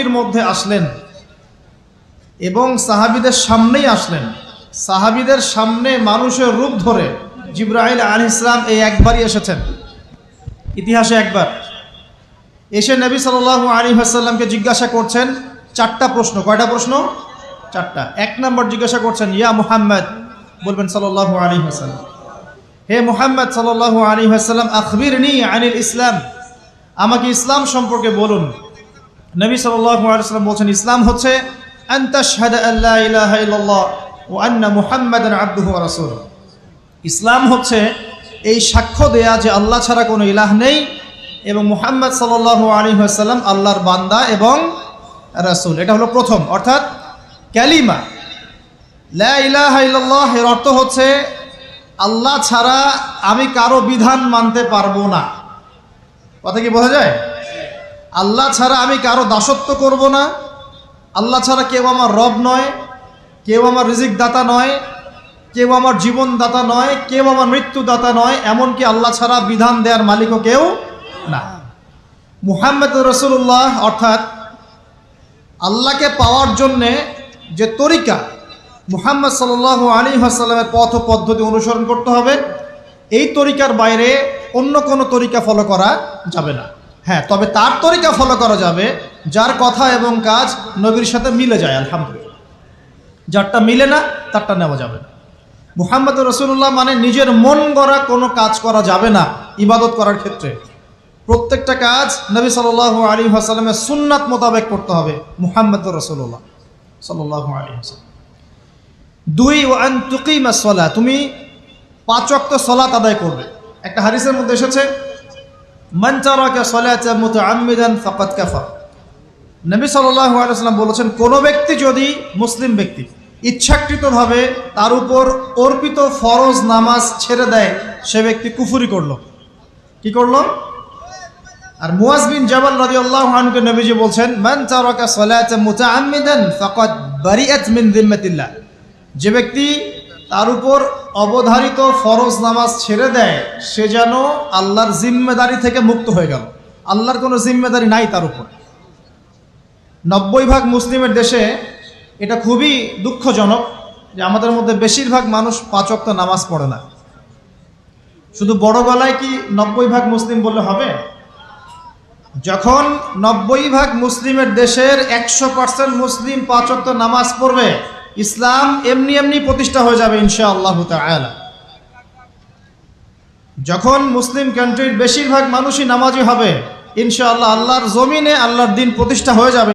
মাটির মধ্যে আসলেন এবং সাহাবীদের সামনেই আসলেন। সাহাবীদের সামনে মানুষের রূপ ধরে জিবরাইল আলাইহিস সালাম এই একবারই এসেছেন, ইতিহাসে একবার এসে নবী সাল্লাল্লাহু আলাইহি ওয়াসাল্লামকে জিজ্ঞাসা করছেন চারটা প্রশ্ন। কয়টা প্রশ্ন? চারটা। এক নম্বর জিজ্ঞাসা করছেন, ইয়া মুহাম্মদ, বলবেন সাল্লাল্লাহু আলাইহি ওয়াসাল্লাম, হে মুহাম্মদ সাল্লাল্লাহু আলাইহি ওয়াসাল্লাম, আখবিরনি আনিল ইসলাম, আমাকে ইসলাম সম্পর্কে বলুন। নবী সাল্লাল্লাহু আলাইহি ওয়াসাল্লাম বলছেন, ইসলাম হচ্ছে আন তাশহাদা আল্লা ইলাহা ইল্লাল্লাহ ওয়া আন্না মুহাম্মাদান আবদুহু ওয়া রাসূলুহু। ইসলাম হচ্ছে এই সাক্ষ্য দেয়া যে আল্লাহ ছাড়া কোনো ইলাহ নেই এবং মুহাম্মদ সাল্লাল্লাহু আলাইহি ওয়াসাল্লাম আল্লাহর বান্দা এবং রাসূল। এটা হলো প্রথম, অর্থাৎ কালিমা লা ইলাহা ইল্লাল্লাহ। এর অর্থ হচ্ছে আল্লাহ ছাড়া আমি কারো বিধান মানতে পারবো না। কথা কি বোঝা যায়? আল্লাহ ছাড়া আমি কারো দাসত্ব করব না। আল্লাহ ছাড়া কেউ আমার রব নয়, কেউ আমার রিজিক দাতা নয়, কেউ আমার জীবন দাতা নয়, কেউ আমার মৃত্যু দাতা নয়, এমনকি আল্লাহ ছাড়া বিধান দেওয়ার মালিকও কেউ না। মুহাম্মদুর রাসূলুল্লাহ অর্থাৎ আল্লাহকে পাওয়ার জন্যে যে তরিকা, মুহাম্মদ সাল্লাল্লাহু আলাইহি ওয়াসাল্লামের পথ ও পদ্ধতি অনুসরণ করতে হবে। এই তরিকার বাইরে অন্য কোনো তরিকা ফলো করা যাবে না। হ্যাঁ, তবে তার তরিকা ফলো করা যাবে যার কথা এবং কাজ নবীর সাথে মিলে যায়, আলহামদুলিল্লাহ। যারটা মিলে না তারটা নেওয়া যাবে না। মুহাম্মদ রাসূলুল্লাহ মানে নিজের মন গড়া কোনো কাজ করা যাবে না। ইবাদত করার ক্ষেত্রে প্রত্যেকটা কাজ নবী সাল্লাল্লাহু আলাইহি ওয়াসাল্লামের সুন্নাত মোতাবেক করতে হবে। মুহাম্মদ রাসূলুল্লাহ সাল্লাল্লাহু আলাইহি ওয়াসাল্লাম। দুই, ওয়া আন তুকিমাস সালাহ, তুমি 5 ওয়াক্ত সালাত আদায় করবে। একটা হাদিসের মধ্যে এসেছে, মান তারাকা সালাতা মুতাআম্মিদান ফাকাদ কাফার। নবী সাল্লাল্লাহু আলাইহি ওয়াসাল্লাম বলেছেন, কোনো ব্যক্তি যদি, মুসলিম ব্যক্তি, ইচ্ছাকৃতভাবে তার উপর অর্পিত ফরজ নামাজ ছেড়ে দেয়, সে ব্যক্তি কুফরি করলো। কি করলো? আর মুয়াজ বিন জাবাল রাদিয়াল্লাহু আনহুকে নবীজি বলছেন, মান তারাকা সালাতা মুতাআম্মিদান ফাকাদ বারিআত মিন যিম্মাতিল্লাহ। যে ব্যক্তি তার উপর অবধারিত ফরজ নামাজ ছেড়ে দেয়, সে যেন আল্লাহর জিম্মেদারি থেকে মুক্ত হয়ে গেল। আল্লাহর কোনো জিম্মেদারি নাই তার উপর। 90% মুসলিমের দেশে এটা খুবই দুঃখজনক যে আমাদের মধ্যে বেশিরভাগ মানুষ 5 ওয়াক্ত নামাজ পড়ে না। শুধু বড় গলায় কি 90% মুসলিম বললে হবে? যখন 90% মুসলিমের দেশের 100% মুসলিম 5 ওয়াক্ত নামাজ পড়বে, ইসলাম এমনি এমনি প্রতিষ্ঠা হয়ে যাবে ইনশাআল্লাহ তাআলা। যখন মুসলিম কান্ট্রির বেশিরভাগ মানুষই নামাজি হবে, ইনশাআল্লাহ আল্লাহর জমিনে আল্লাহর দ্বীন প্রতিষ্ঠা হয়ে যাবে।